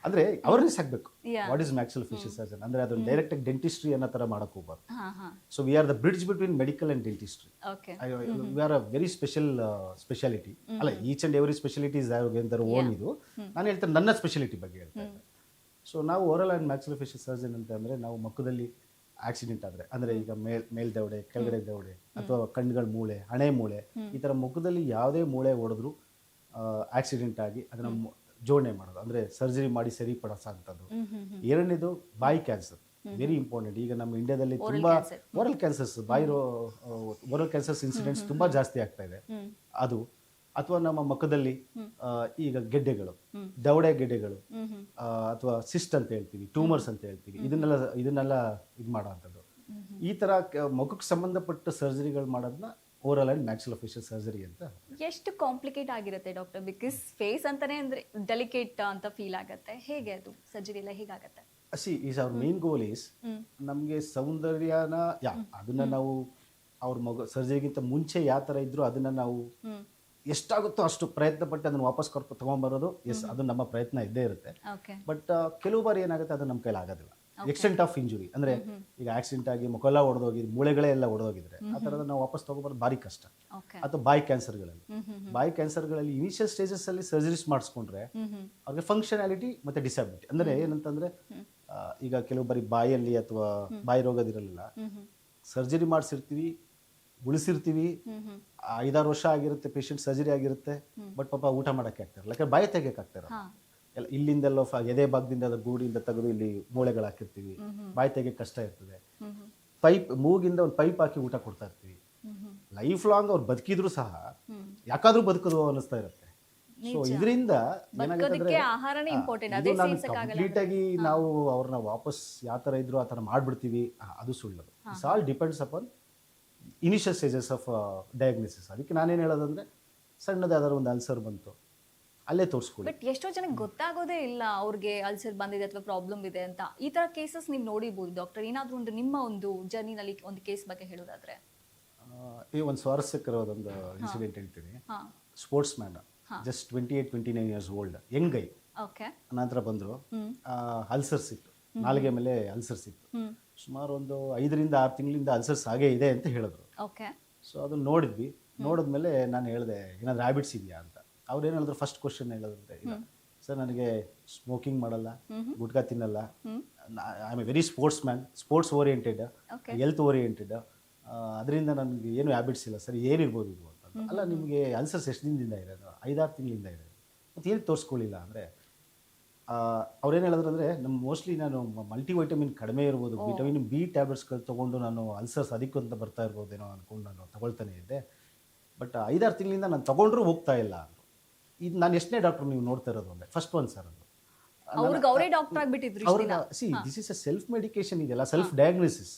ಅಂದ್ರೆ ಅವೇರ್ನೆಸ್ ಆಗ್ಬೇಕು, ವಾಟ್ ಇಸ್ ಮ್ಯಾಕ್ಸಿಲೋಫೇಶಿಯಲ್ ಸರ್ಜನ್ ಅಂದ್ರೆ ಅದು ಡೈರೆಕ್ಟ್ ಆಗಿ ಡೆಂಟಿಸ್ಟ್ರಿ ಅನ್ನೋ ತರ ಮಾಡಕ್ ಹೋಗ್ಬಾರ್ದು. So we are the bridge between medical and dentistry. We are a very speciality. ಅಲ್ಲ, each and every speciality is their own. ಇದು ನಾನು ಹೇಳ್ತೇನೆ ನನ್ನ ಸ್ಪೆಷಾಲಿಟಿ ಬಗ್ಗೆ ಹೇಳ್ತಾ ಇದ್ದೆ. ಸೊ ನಾವು ಓರಲ್ ಆ್ಯಂಡ್ ಮ್ಯಾಕ್ಸಿಲೋಫೇಶಿಯಲ್ ಸರ್ಜನ್ ಅಂತ ಅಂದರೆ ನಾವು ಮುಖದಲ್ಲಿ ಆಕ್ಸಿಡೆಂಟ್ ಆದರೆ, ಅಂದರೆ ಈಗ ಮೇಲ್ದವಡೆ, ಕೆಳಗಡೆ ದವಡೆ, ಅಥವಾ ಕಣ್ಣುಗಳ ಮೂಳೆ, ಹಣೆ ಮೂಳೆ, ಈ ಥರ ಮುಖದಲ್ಲಿ ಯಾವುದೇ ಮೂಳೆ ಹೊಡೆದ್ರು ಆಕ್ಸಿಡೆಂಟ್ ಆಗಿ ಅದನ್ನು ಜೋಡಣೆ ಮಾಡೋದು, ಅಂದರೆ ಸರ್ಜರಿ ಮಾಡಿ ಸರಿಪಡಿಸೋಂಥದ್ದು. ಎರಡನೇದು ಬಾಯಿ ಕ್ಯಾನ್ಸರ್, ವೆರಿ ಇಂಪಾರ್ಟೆಂಟ್. ಈಗ ನಮ್ಮ ಇಂಡಿಯಾದಲ್ಲಿ ತುಂಬ oral cancers, oral cancers incidents ತುಂಬ ಜಾಸ್ತಿ ಆಗ್ತಾ ಇದೆ. ಅದು ಅಥವಾ ನಮ್ಮ ಮುಖದಲ್ಲಿ ಈಗ ಗೆಡ್ಡೆಗಳು, ದವಡೆ ಗೆಡ್ಡೆಗಳು, ಅಥವಾ ಸಿಸ್ಟ್ ಅಂತ ಹೇಳ್ತೀವಿ, ಟ್ಯೂಮರ್ಸ್ ಅಂತ ಹೇಳ್ತೀವಿ, ಇದನ್ನೆಲ್ಲ ಇದು ಮಾಡೋಂಥದ್ದು. ಈ ತರ ಮುಖಕ್ಕೆ ಸಂಬಂಧಪಟ್ಟ ಸರ್ಜರಿಗಳು ಮಾಡೋದನ್ನ ಓರಲ್ ಅಂಡ್ ಮ್ಯಾಕ್ಸಿಲೋಫೇಶಿಯಲ್ ಸರ್ಜರಿ ಅಂತ. ಎಷ್ಟು ಕಾಂಪ್ಲಿಕೇಟ್ ಆಗಿರುತ್ತೆ ಡಾಕ್ಟರ್? ಬಿಕಾಸ್ ಫೇಸ್ ಅಂತಾನೆ ಅಂದ್ರೆ ಡೆಲಿಕೇಟ್ ಅಂತ ಫೀಲ್ ಆಗುತ್ತೆ. ಹೇಗೆ ಅದು ಸರ್ಜರಿ ಎಲ್ಲ ಹೇಗಾಗುತ್ತೆ? Is our main goal is ನಮಗೆ ಸೌಂದರ್ಯನ ಅದನ್ನ ನಾವು ಅವ್ರ ಸರ್ಜರಿಗಿಂತ ಮುಂಚೆ ಯಾವ ತರ ಇದ್ರು ಅದನ್ನ ನಾವು ಎಷ್ಟಾಗುತ್ತೋ ಅಷ್ಟು ಪ್ರಯತ್ನ ಪಟ್ಟು ಅದನ್ನ ವಾಪಸ್ ತಗೊಂಡ್ಬರೋದು. ಅದು ನಮ್ಮ ಪ್ರಯತ್ನ ಇದ್ದೇ ಇರುತ್ತೆ. ಬಟ್ ಕೆಲವು ಬಾರಿ ಏನಾಗುತ್ತೆ, ಅದು ನಮ್ಮ ಕೈಲಿ ಆಗೋದಿಲ್ಲ. ಎಕ್ಸ್ಟೆಂಟ್ ಆಫ್ ಇಂಜುರಿ ಅಂದ್ರೆ ಈಗ ಆಕ್ಸಿಡೆಂಟ್ ಆಗಿ ಮುಖೆಲ್ಲ ಹೊಡೆದೋಗಿದ್ದು, ಮೂಳೆಗಳೇ ಎಲ್ಲ ಹೊಡೆದೋಗಿದ್ರೆ ಆ ಥರದ ನಾವು ವಾಪಸ್ ತಗೊಬರೋದು ಭಾರಿ ಕಷ್ಟ. ಅಥವಾ ಬಾಯಿ ಕ್ಯಾನ್ಸರ್ಗಳಲ್ಲಿ ಇನಿಷಿಯಲ್ ಸ್ಟೇಜಸ್ ಅಲ್ಲಿ ಸರ್ಜರೀಸ್ ಮಾಡಿಸ್ಕೊಂಡ್ರೆ ಅವ್ರಿಗೆ ಫಂಕ್ಷನಾಲಿಟಿ ಮತ್ತೆ ಡಿಸಬಿಲಿಟಿ, ಅಂದ್ರೆ ಏನಂತಂದ್ರೆ ಈಗ ಕೆಲವು ಬಾರಿ ಬಾಯಲ್ಲಿ ಅಥವಾ ಬಾಯಿ ರೋಗದಿರಲಿಲ್ಲ, ಸರ್ಜರಿ ಮಾಡಿಸಿರ್ತೀವಿ, ಉಳಿಸಿರ್ತೀವಿ, 5-6 ವರ್ಷ ಆಗಿರುತ್ತೆ, ಪೇಷಂಟ್ ಸರ್ಜರಿ ಆಗಿರುತ್ತೆ, ಬಟ್ ಪಾಪ ಊಟ ಮಾಡಕ್ಕೆ ಆಗ್ತಾರಲ್ಲ, ಯಾಕಂದ್ರೆ ಬಾಯಿ ತೆಗಿಯಕ್ಕೆ ಆಗ್ತಾರ ಎಲ್ಲ. ಇಲ್ಲಿಂದೆಲ್ಲ ಎದೆ ಭಾಗದಿಂದ ಗೂಡಿಂದ ತೆಗೆದು ಇಲ್ಲಿ ಮೂಳೆಗಳು ಹಾಕಿರ್ತೀವಿ, ಬಾಯಿ ತೆಗಿಯಕ್ಕೆ ಕಷ್ಟ ಇರ್ತದೆ. ಮೂಗಿಂದ ಒಂದು ಪೈಪ್ ಹಾಕಿ ಊಟ ಕೊಡ್ತಾ ಇರ್ತೀವಿ. ಲೈಫ್ ಲಾಂಗ್ ಅವ್ರು ಬದುಕಿದ್ರು ಸಹ ಯಾಕಾದ್ರೂ ಬದುಕದು ಅನ್ನಿಸ್ತಾ ಇರುತ್ತೆ. ಸೊ ಇದರಿಂದ ಏನಾಗುತ್ತೆ, ಕಂಪ್ಲೀಟ್ ಆಗಿ ನಾವು ಅವ್ರನ್ನ ವಾಪಸ್ ಯಾವ ತರ ಇದ್ರು ಆ ತರ ಮಾಡ್ಬಿಡ್ತೀವಿ, ಅದು ಸುಳ್ಳು. It's all depends upon initial stages of diagnosis. ಅದಕ್ಕೆ ನಾನೇನು ಹೇಳೋದಂದ್ರೆ, ಸಣ್ಣದಾದ್ರೂ ಒಂದು ಅಲ್ಸರ್ ಬಂತು, ಅಲ್ಲೇ ತೋರಿಸ್ಕೊಳ್ಳಿ. ಬಟ್ ಎಷ್ಟೋ ಜನಕ್ಕೆ ಗೊತ್ತಾಗೋದೇ ಇಲ್ಲ ಅವ್ರಿಗೆ ಅಲ್ಸರ್ ಬಂದಿದೆ ಅಥವಾ ಪ್ರಾಬ್ಲಮ್ ಇದೆ ಅಂತ. ಈ ತರ ಕೇಸಸ್ ನೀವು ನೋಡಿರ್ಬೋದು ಡಾಕ್ಟರ್. ಏನಾದ್ರೂ ಒಂದು ನಿಮ್ಮ ಒಂದು ಜರ್ನಿನಲ್ಲಿ ಒಂದು ಕೇಸ್ ಬಗ್ಗೆ ಹೇಳೋದಾದ್ರೆ? ಈ ಒಂದು ಸ್ವಾರಸ್ಯಕರವಾದೊಂದು ಇನ್ಸಿಡೆಂಟ್ ಹೇಳ್ತೀನಿ. ಸ್ಪೋರ್ಟ್ಸ್ ಮ್ಯಾನ್, ಜಸ್ಟ್ 28-29 ಇಯರ್ಸ್ ಓಲ್ಡ್, ಯಂಗ್ ಗೈ. ನಂತರ ಬಂದ್ರು, ಅಲ್ಸರ್ಸ್ ಇತ್ತು, ನಾಲಿಗೆ ಮೇಲೆ ಅಲ್ಸರ್ಸ್ ಇತ್ತು. ಸುಮಾರು ಒಂದು 5-6 ತಿಂಗಳಿಂದ ಅಲ್ಸರ್ಸ್ ಹಾಗೆ ಇದೆ ಅಂತ ಹೇಳಿದ್ರು. ಸೊ ಅದನ್ನ ನೋಡಿದ್ಮೇಲೆ ನಾನು ಹೇಳಿದೆ, ಏನಾದ್ರು ಹ್ಯಾಬಿಟ್ಸ್ ಇದೆಯಾ ಅಂತ. ಅವ್ರು ಏನು ಹೇಳಿದ್ರು, ಫಸ್ಟ್ ಕ್ವಶನ್ ಹೇಳೋದಂತೆ, ಇಲ್ಲ ಸರ್ ನನಗೆ ಸ್ಮೋಕಿಂಗ್ ಮಾಡಲ್ಲ, ಗುಟ್ಕಾ ತಿನ್ನಲ್ಲ, I am A very sports man, sports oriented, health oriented, ಅದರಿಂದ ನನಗೆ ಏನು ಹ್ಯಾಬಿಟ್ಸ್ ಇಲ್ಲ ಸರ್, ಏನಿರ್ಬೋದು ಇದು ಅಂತ. ಅಲ್ಲ ನಿಮಗೆ ಅಲ್ಸರ್ಸ್ ಎಷ್ಟು ದಿನದಿಂದ ಇರೋದು? 5-6 ತಿಂಗಳಿಂದ ಇರೋದು, ಮತ್ತು ಏನು ತೋರಿಸ್ಕೊಳ್ಳಿಲ್ಲ ಅಂದರೆ ಅವ್ರೇನು ಹೇಳಿದ್ರು ಅಂದರೆ ನಮ್ಮ ಮೋಸ್ಟ್ಲಿ ನಾನು ಮಲ್ಟಿವೈಟಮಿನ್ ಕಡಿಮೆ ಇರ್ಬೋದು, ವಿಟಮಿನ್ ಬಿ ಟ್ಯಾಬ್ಲೆಟ್ಸ್ಗಳು ತೊಗೊಂಡು ನಾನು ಅಲ್ಸರ್ಸ್ ಅದಕ್ಕೆ ಅಂತ ಬರ್ತಾ ಇರ್ಬೋದೇನೋ ಅಂದ್ಕೊಂಡು ನಾನು ತಗೊಳ್ತಾನೆ ಇದ್ದೆ. ಬಟ್ 5-6 ತಿಂಗಳಿಂದ ನಾನು ತೊಗೊಂಡ್ರೂ ಹೋಗ್ತಾ ಇಲ್ಲ ಅಂದರು. ಇದು ನಾನು ಎಷ್ಟನೇ ಡಾಕ್ಟ್ರು ನೀವು ನೋಡ್ತಾ ಇರೋದು ಅಂದರೆ ಫಸ್ಟ್ ಒನ್ ಸರ್ ಅದು. ಅವ್ರಿಗೆ ಅವರೇ ಡಾಕ್ಟರ್ ಆಗ್ಬಿಟ್ಟಿದ್ರು. ಅವ್ರಿಗೆ this is a self medication ಇದೆಯಲ್ಲ, ಸೆಲ್ಫ್ ಡಯಾಗ್ನೋಸಿಸ್.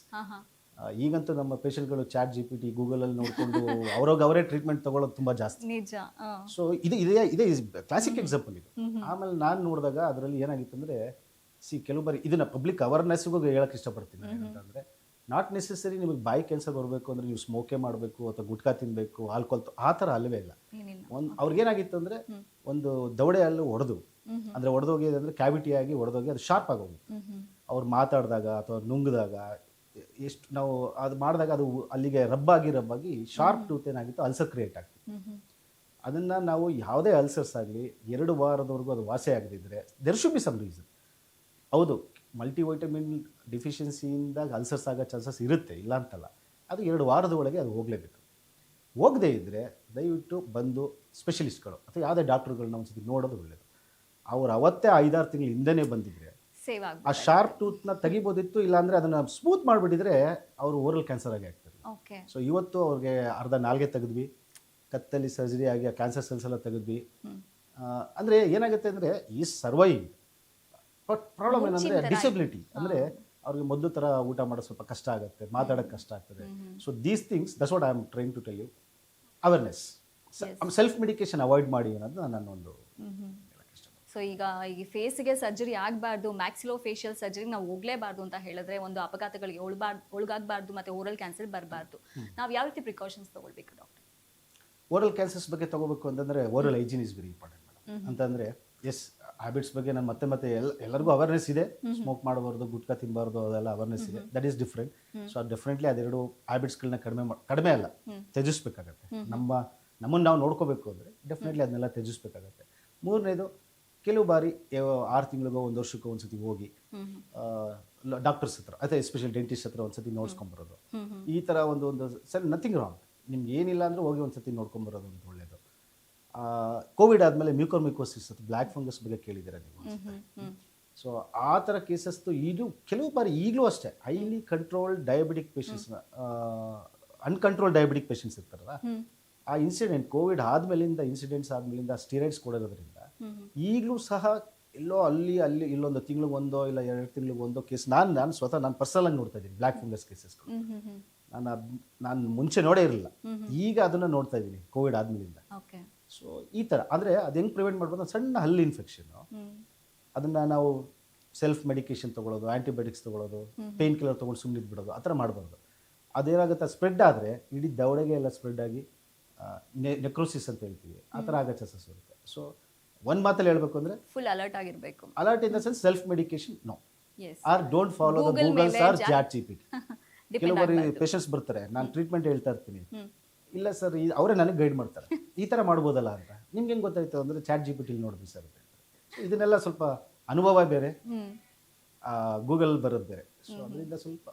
ಈಗಂತೂ ನಮ್ಮ ಪೇಷಂಟ್ಗಳು ಚಾಟ್ GPT ಗೂಗಲಲ್ಲಿ ನೋಡಿಕೊಂಡು ಅವರೇ ಟ್ರೀಟ್ಮೆಂಟ್ ತಗೊಳ್ಳೋದು ತುಂಬ ಜಾಸ್ತಿ. ನಿಜ. ಸೊ ಇದೇ ಕ್ಲಾಸಿಕ್ ಎಕ್ಸಾಂಪಲ್ ಇದು. ಆಮೇಲೆ ನಾನು ನೋಡಿದಾಗ ಅದರಲ್ಲಿ ಏನಾಗಿತ್ತು ಅಂದರೆ ಕೆಲವು ಬಾರಿ ಇದನ್ನ ಪಬ್ಲಿಕ್ ಅವೇರ್ನೆಸ್ಗೂ ಹೇಳಕ್ಕೆ ಇಷ್ಟಪಡ್ತೀನಿ. ಏನಂತಂದರೆ ನಾಟ್ ನೆಸೆಸರಿ ನಿಮಗೆ ಬಾಯಿ ಕ್ಯಾನ್ಸರ್ ಬರಬೇಕು ಅಂದರೆ ನೀವು ಸ್ಮೋಕೇ ಮಾಡಬೇಕು ಅಥವಾ ಗುಟ್ಕಾ ತಿನ್ನಬೇಕು, ಆಲ್ಕೋಹಾಲ್ ಆ ಥರ ಅಲ್ಲವೇ ಇಲ್ಲ. ಅವ್ರಿಗೇನಾಗಿತ್ತು ಅಂದರೆ ಒಂದು ದವಡೆ ಅಲ್ಲೂ ಒಡೆದು, ಅಂದರೆ ಒಡೆದೋಗಿ ಅಂದರೆ ಕ್ಯಾವಿಟಿ ಆಗಿ ಒಡೆದೋಗಿ ಅದು ಶಾರ್ಪ್ ಆಗೋಗಿ, ಅವ್ರು ಮಾತಾಡಿದಾಗ ಅಥವಾ ನುಂಗಿದಾಗ ಎಷ್ಟು ನಾವು ಅದು ಮಾಡಿದಾಗ ಅದು ಅಲ್ಲಿಗೆ ರಬ್ಬಾಗಿ ಶಾರ್ಪ್ ಟೂತ್ ಏನಾಗಿತ್ತು ಅಲ್ಸರ್ ಕ್ರಿಯೇಟ್ ಆಗ್ತಿತ್ತು. ಅದನ್ನು ನಾವು ಯಾವುದೇ ಅಲ್ಸರ್ಸ್ ಆಗಲಿ 2 ವಾರದವರೆಗೂ ಅದು ವಾಸಿ ಆಗದಿದ್ದರೆ there should be some reason. ಹೌದು, ಮಲ್ಟಿವೈಟಮಿನ್ ಡಿಫಿಷಿಯನ್ಸಿಯಿಂದ ಅಲ್ಸರ್ಸ್ ಆಗೋ ಚಾನ್ಸಸ್ ಇರುತ್ತೆ, ಇಲ್ಲ ಅಂತಲ್ಲ. ಅದು 2 ವಾರದ ಒಳಗೆ ಅದು ಹೋಗಲೇಬೇಕು. ಹೋಗದೇ ಇದ್ದರೆ ದಯವಿಟ್ಟು ಬಂದು ಸ್ಪೆಷಲಿಸ್ಟ್ಗಳು ಅಥವಾ ಯಾವುದೇ ಡಾಕ್ಟ್ರುಗಳನ್ನ ಒಂದ್ಸತಿ ನೋಡೋದು ಒಳ್ಳೆಯದು. ಅವ್ರು ಅವತ್ತೇ 5-6 ತಿಂಗಳು ಹಿಂದೆನೇ ಬಂದಿದ್ರೆ ಆ ಶಾರ್ಪ್ ಟೂತ್ನ ತೆಗಿಬೋದಿತ್ತು, ಇಲ್ಲಾಂದರೆ ಅದನ್ನು ಸ್ಮೂತ್ ಮಾಡಿಬಿಟ್ಟಿದ್ರೆ ಅವರು ಓರಲ್ ಕ್ಯಾನ್ಸರ್ ಆಗಿ ಆಗ್ತಾರೆ. ಸೊ ಇವತ್ತು ಅವ್ರಿಗೆ ಅರ್ಧ ನಾಲ್ಗೆ ತೆಗೆದ್ವಿ, ಕತ್ತಲ್ಲಿ ಸರ್ಜರಿ ಆಗಿ ಆ ಕ್ಯಾನ್ಸರ್ ಸೆಲ್ಸ್ ಎಲ್ಲ ತೆಗೆದ್ವಿ. ಅಂದರೆ ಏನಾಗುತ್ತೆ ಅಂದರೆ ಈ ಸರ್ವೈವಿಂಗ್, ಬಟ್ ಪ್ರಾಬ್ಲಮ್ ಏನಂದರೆ ಡಿಸಬಿಲಿಟಿ. ಅಂದರೆ ಅವ್ರಿಗೆ ಮೊದಲು ಥರ ಊಟ ಮಾಡೋದು ಸ್ವಲ್ಪ ಕಷ್ಟ ಆಗುತ್ತೆ, ಮಾತಾಡೋಕ್ಕೆ ಕಷ್ಟ ಆಗ್ತದೆ. So these things that's what I am trying to tell you. Awareness, self medication avoid ಮಾಡಿ ಅನ್ನೋದು ನನ್ನ ಒಂದು. ಸೊ ಈಗ ಈ ಫೇಸ್ಗೆ ಸರ್ಜರಿ ಆಗಬಾರ್ದು, ಮ್ಯಾಕ್ಸಿಲೋ ಫೇಶಿಯಲ್ ಸರ್ಜರಿ ನಾವು ಹೋಗಲೇಬಾರ್ದು ಅಂತ ಹೇಳಿದ್ರೆ ಒಂದು ಅಪಘಾತಗಳಿಗೆ ಒಳಗಾಗಬಾರ್ದು ಮತ್ತು ಓರಲ್ ಕ್ಯಾನ್ಸರ್ ಬರಬಾರ್ದು. ನಾವು ಯಾವ ರೀತಿ ಪ್ರಿಕಾಷನ್ಸ್ ತಗೊಳ್ಬೇಕು ಡಾಕ್ಟರ್? ಓರಲ್ ಕ್ಯಾನ್ಸರ್ಸ್ ಬಗ್ಗೆ ತಗೋಬೇಕು ಅಂತಂದರೆ oral hygiene is very important madam. ಅಂತಂದರೆ ಎಸ್, ಹ್ಯಾಬಿಟ್ಸ್ ಬಗ್ಗೆ ನಾನು ಮತ್ತೆ ಎಲ್ಲರಿಗೂ ಅವೇರ್ನೆಸ್ ಇದೆ. ಸ್ಮೋಕ್ ಮಾಡಬಾರ್ದು, ಗುಟ್ಕಾ ತಿನ್ನಬಾರ್ದು, ಅದೆಲ್ಲ ಅವೇರ್ನೆಸ್ ಇದೆ. That is different. So definitely ಅದೆರಡು ಹ್ಯಾಬಿಟ್ಸ್ಗಳನ್ನ ಕಡಿಮೆ ಅಲ್ಲ, ತ್ಯಜಿಸ್ಬೇಕಾಗತ್ತೆ. ನಮ್ಮನ್ನು ನಾವು ನೋಡ್ಕೋಬೇಕು ಅಂದರೆ ಡೆಫಿನೆಟ್ಲಿ ಅದನ್ನೆಲ್ಲ ತ್ಯಜಿಸ್ಬೇಕಾಗತ್ತೆ. ಮೂರನೇದು, ಕೆಲವು ಬಾರಿ 6 ತಿಂಗಳಿಗೋ 1 ವರ್ಷಕ್ಕೋ ಒಂದ್ಸತಿ ಹೋಗಿ ಡಾಕ್ಟರ್ಸ್ ಹತ್ರ ಅಥವಾ ಎಸ್ಪೆಷಲಿ ಡೆಂಟಿಸ್ಟ್ ಹತ್ರ ಒಂದ್ಸತಿ ನೋಡ್ಸ್ಕೊಂಬರೋದು. ಈ ಥರ ಒಂದು ಸರಿ, ನಥಿಂಗ್ ರಾಂಗ್. ನಿಮ್ಗೆ ಏನಿಲ್ಲ ಅಂದರೆ ಹೋಗಿ ಒಂದ್ಸತಿ ನೋಡ್ಕೊಂಬರೋದು ಒಂದು ಒಳ್ಳೆಯದು. ಕೋವಿಡ್ ಆದಮೇಲೆ ಮ್ಯೂಕೋರ್ಮಿಕೋಸಿಸ್ ಅಥವಾ ಬ್ಲ್ಯಾಕ್ ಫಂಗಸ್ ಬಗ್ಗೆ ಕೇಳಿದ್ದೀರಾ ನೀವು? ಸೊ ಆ ಥರ ಕೇಸಸ್ತು ಇದು ಕೆಲವು ಬಾರಿ ಈಗಲೂ ಅಷ್ಟೇ highly controlled diabetic patients, uncontrolled diabetic patients ಇರ್ತಾರಲ್ಲ, ಆ ಇನ್ಸಿಡೆಂಟ್ ಕೋವಿಡ್ ಆದಮೇಲಿಂದ ಸ್ಟೀರಾಯ್ಡ್ಸ್ ಕೊಡೋದ್ರಿಂದ ಈಗಲೂ ಸಹ ಎಲ್ಲೋ ಅಲ್ಲಿ ಇಲ್ಲೊಂದು ತಿಂಗಳಿಗೊಂದೋ ಇಲ್ಲ 2 ತಿಂಗಳಿಗೊಂದೋ ಕೇಸ್ ನಾನು ಸ್ವತಃ ನಾನು ಪರ್ಸನಲ್ ಆಗಿ ನೋಡ್ತಾ ಇದ್ದೀನಿ. ಬ್ಲ್ಯಾಕ್ ಫಂಗಸ್ ಕೇಸಸ್ಗಳು ನಾನು ಮುಂಚೆ ನೋಡೇ ಇರಲಿಲ್ಲ, ಈಗ ಅದನ್ನು ನೋಡ್ತಾ ಇದ್ದೀನಿ ಕೋವಿಡ್ ಆದಮೇಲಿಂದ. ಸೊ ಈ ಥರ ಅಂದರೆ ಅದು ಹೆಂಗೆ ಪ್ರಿವೆಂಟ್ ಮಾಡ್ಬೋದು? ಸಣ್ಣ ಹಲ್ಲು ಇನ್ಫೆಕ್ಷನ್ನು, ಅದನ್ನು ನಾವು ಸೆಲ್ಫ್ ಮೆಡಿಕೇಶನ್ ತೊಗೊಳೋದು, ಆ್ಯಂಟಿಬಯೋಟಿಕ್ಸ್ ತೊಗೊಳೋದು, ಪೇನ್ ಕಿಲ್ಲರ್ ತೊಗೊಂಡು ಸುಮ್ಮನೆ ಬಿಡೋದು, ಆ ಥರ ಮಾಡಬಾರ್ದು. ಅದೇನಾಗುತ್ತೆ, ಸ್ಪ್ರೆಡ್ ಆದರೆ ಇಡೀ ದವಡೆಗೆ ಎಲ್ಲ ಸ್ಪ್ರೆಡ್ ಆಗಿ ನೆಕ್ರೋಸಿಸ್ ಅಂತ ಹೇಳ್ತೀವಿ, ಆ ಥರ ಆಗೋ ಚಾನ್ಸಸ್ ಇರುತ್ತೆ. ಸೊ ಒಂದು ಮಾತಲ್ಲಿ ಹೇಳಬೇಕು ಅಂದರೆ ಫುಲ್ ಅಲರ್ಟ್ ಆಗಿರಬೇಕು. Alert in the sense self medication no, or don't follow the Googles or chat GPT. ಕೆಲವು ಬಾರಿ ಪೇಷಂಟ್ಸ್ ಬರ್ತಾರೆ, ನಾನು ಟ್ರೀಟ್ಮೆಂಟ್ ಹೇಳ್ತಾ ಇರ್ತೀನಿ, ಇಲ್ಲ ಸರ್ ಅವರೇ ನನಗೆ ಗೈಡ್ ಮಾಡ್ತಾರೆ, ಈ ಥರ ಮಾಡ್ಬೋದಲ್ಲ ಅಂತ. ನಿಮ್ಗೆ ಹೆಂಗೆ ಗೊತ್ತಾಯ್ತು ಅಂದರೆ ಚಾಟ್ GPT ನೋಡಿದ್ವಿ ಸರ್. ಇದನ್ನೆಲ್ಲ ಸ್ವಲ್ಪ ಅನುಭವ ಬೇರೆ, ಗೂಗಲ್ ಬರೋದು ಬೇರೆ. ಸೊ ಅದರಿಂದ ಸ್ವಲ್ಪ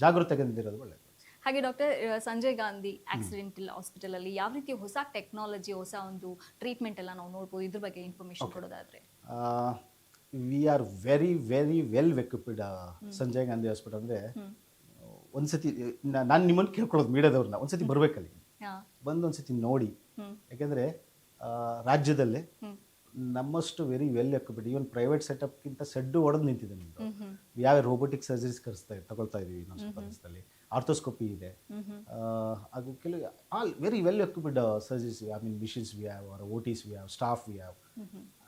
ಜಾಗೃತೆಗಿರೋದು ಒಳ್ಳೆಯದು. ಹಾಗೆ doctor, Sanjay Gandhi accidental hospital ಅಲ್ಲಿ ಯಾವ ರೀತಿ ಹೊಸ ಟೆಕ್ನಾಲಜಿ, ಹೊಸ ಒಂದು ಟ್ರೀಟ್ಮೆಂಟ್ ಎಲ್ಲ ನಾವು ನೋಡ್ಬೋದು, ಇದ್ರ ಬಗ್ಗೆ ಇನ್ಫಾರ್ಮೇಶನ್ ಕೊಡೋದಾದ್ರೆ? We are very very well equipped Sanjay Gandhi hospital. ಅಂದರೆ ಒಂದ್ಸತಿ ನಾನು ನಿಮ್ಮನ್ನು ಕೇಳ್ಕೊಳ್ಳೋದು ಮೀಡಿಯಾದವ್ರನ್ನ, ಒಂದ್ಸತಿ ಬರ್ಬೇಕಲ್ಲಿ, ಬಂದು ಒಂದ್ಸತಿ ನೋಡಿ. ಯಾಕೆಂದರೆ ರಾಜ್ಯದಲ್ಲೇ ನಮ್ಮಷ್ಟು very well equipped, even private ಸೆಟಪ್ಗಿಂತ ಸೆಡ್ಡು ಹೊಡೆದು ನಿಂತಿದೆ ನಿಮ್ಮದು. ಯಾವ ರೋಬೋಟಿಕ್ ಸರ್ಜರೀಸ್ ತಗೊಳ್ತಾ ಇದೀವಿ ನಾವು ಸ್ವಲ್ಪ, ಆರ್ಥೋಸ್ಕೋಪಿ ಇದೆ, ಅದು ಕೆಲವು all very well equipped surgeries. I mean machines we have, or OTs we have, staff we have.